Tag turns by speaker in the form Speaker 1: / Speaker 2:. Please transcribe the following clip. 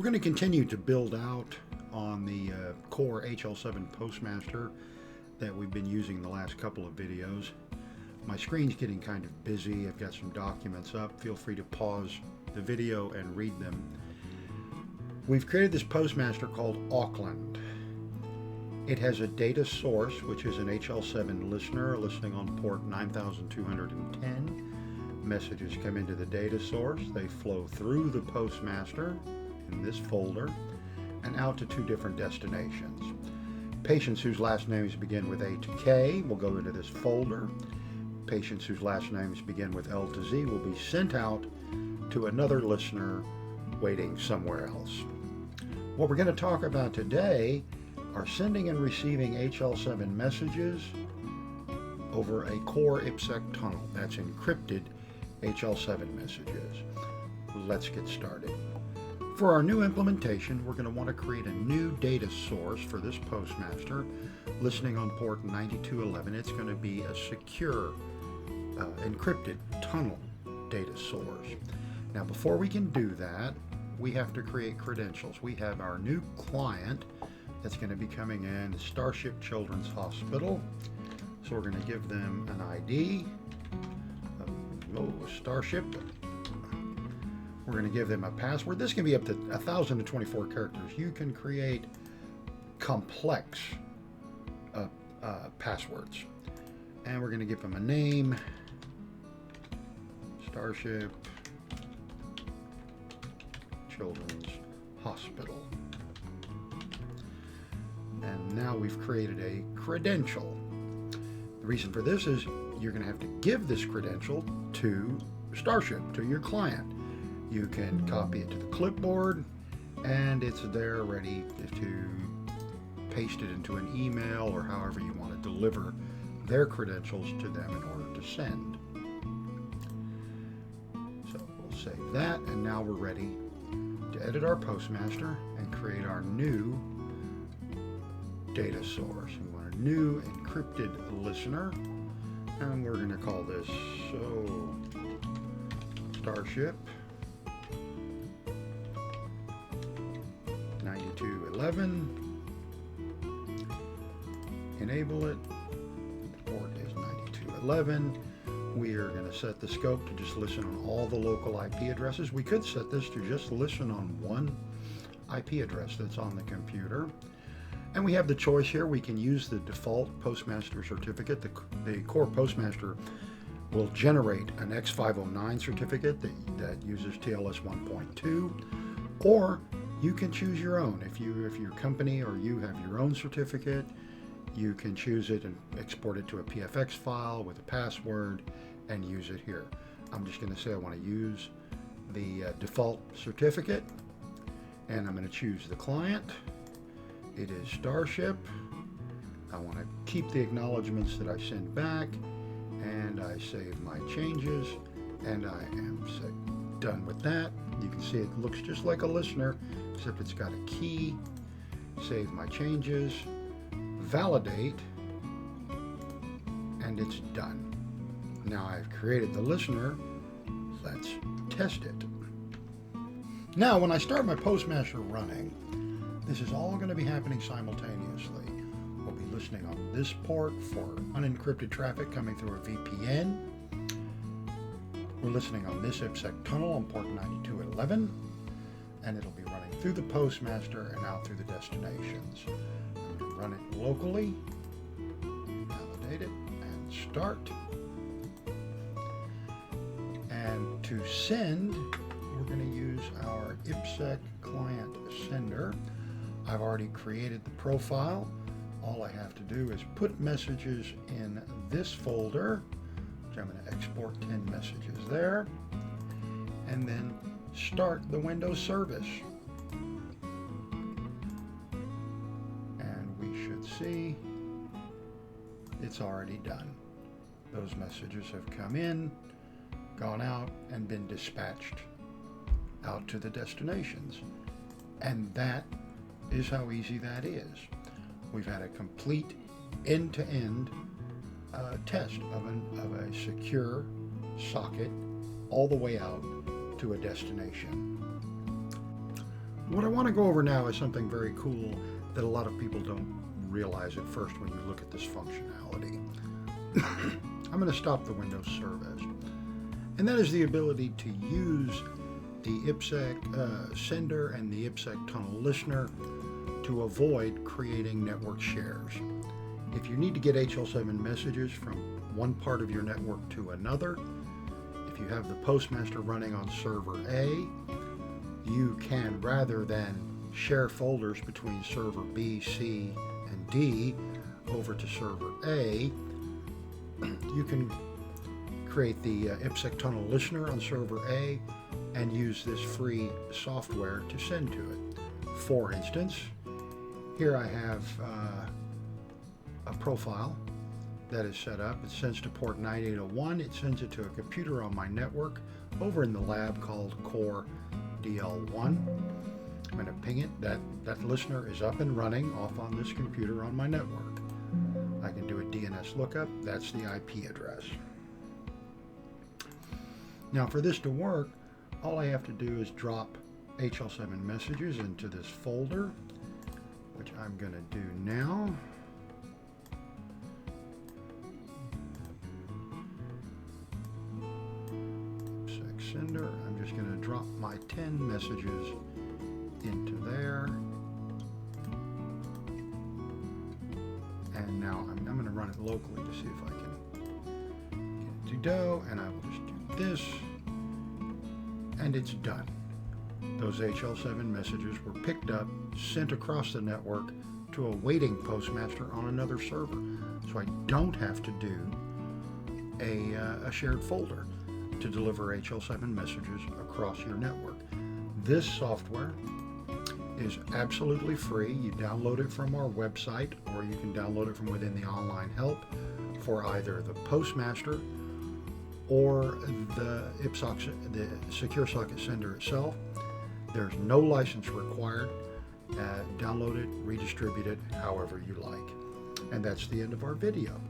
Speaker 1: We're going to continue to build out on the CORE HL7 Postmaster that we've been using the last couple of videos. My screen's getting kind of busy. I've got some documents up. Feel free to pause the video and read them. We've created this postmaster called Auckland. It has a data source, which is an HL7 listener listening on port 9210. Messages come into the data source. They flow through the postmaster in this folder and out to two different destinations. Patients whose last names begin with A to K will go into this folder. Patients whose last names begin with L to Z will be sent out to another listener waiting somewhere else. What we're going to talk about today are sending and receiving HL7 messages over a CORE IPSec Tunnel. That's encrypted HL7 messages. Let's get started. For our new implementation, we're going to want to create a new data source for this postmaster listening on port 9211. It's going to be a secure, encrypted tunnel data source. Now, before we can do that, we have to create credentials. We have our new client that's going to be coming in, Starship Children's Hospital. So we're going to give them an ID. Starship. We're going to give them a password. This can be up to 1,024 characters. You can create complex passwords. And we're going to give them a name. Starship Children's Hospital. And now we've created a credential. The reason for this is you're going to have to give this credential to Starship, to your client. You can copy it to the clipboard, and it's there ready to paste it into an email or however you want to deliver their credentials to them in order to send. So we'll save that, and now we're ready to edit our postmaster and create our new data source. We want a new encrypted listener, and we're going to call this Starship 9211. Enable it. Port is 9211. We are going to set the scope to just listen on all the local IP addresses. We could set this to just listen on one IP address that's on the computer. And we have the choice here. We can use the default postmaster certificate. The CORE postmaster will generate an X509 certificate that uses TLS 1.2, or you can choose your own. If your company or you have your own certificate, you can choose it and export it to a PFX file with a password and use it here. I'm just going to say I want to use the default certificate, and I'm going to choose the client. It is Starship. I want to keep the acknowledgments that I send back, and I save my changes, and I am done with that. You can see it looks just like a listener, except it's got a key. Save my changes, validate, and it's done. Now I've created the listener. Let's test it. Now when I start my postmaster running, this is all going to be happening simultaneously. We'll be listening on this port for unencrypted traffic coming through a VPN. We're listening on this IPSec Tunnel on port 9211, and it'll be running through the postmaster and out through the destinations. I'm going to run it locally, validate it, and start. And to send, we're going to use our IPSec client sender. I've already created the profile. All I have to do is put messages in this folder, which I'm going to export 10 messages there, and then start the Windows service. And we should see it's already done. Those messages have come in, gone out, and been dispatched out to the destinations. And that is how easy that is. We've had a complete end-to-end test of a secure socket all the way out to a destination. What I want to go over now is something very cool that a lot of people don't realize at first when you look at this functionality. I'm going to stop the Windows service. And that is the ability to use the IPSec sender and the IPSec Tunnel listener to avoid creating network shares. If you need to get HL7 messages from one part of your network to another, if you have the Postmaster running on server A, you can, rather than share folders between server B, C, and D over to server A, you can create the IPSec Tunnel listener on server A and use this free software to send to it. For instance, here I have a profile that is set up. It sends to port 9801. It sends it to a computer on my network over in the lab called CORE HL7. I'm going to ping it. That listener is up and running off on this computer on my network. I can do a DNS lookup. That's the IP address. Now for this to work, all I have to do is drop HL7 messages into this folder, which I'm going to do now. IPSec sender. I'm just going to drop my 10 messages into there. And now I'm going to run it locally to see if I can get it to go, and I will just do this, and it's done. Those HL7 messages were picked up, sent across the network to a waiting postmaster on another server, so I don't have to do a shared folder to deliver HL7 messages across your network. This software is absolutely free. You download it from our website, or you can download it from within the online help for either the Postmaster or the Secure Socket Sender itself. There's no license required. Download it, redistribute it however you like. And that's the end of our video.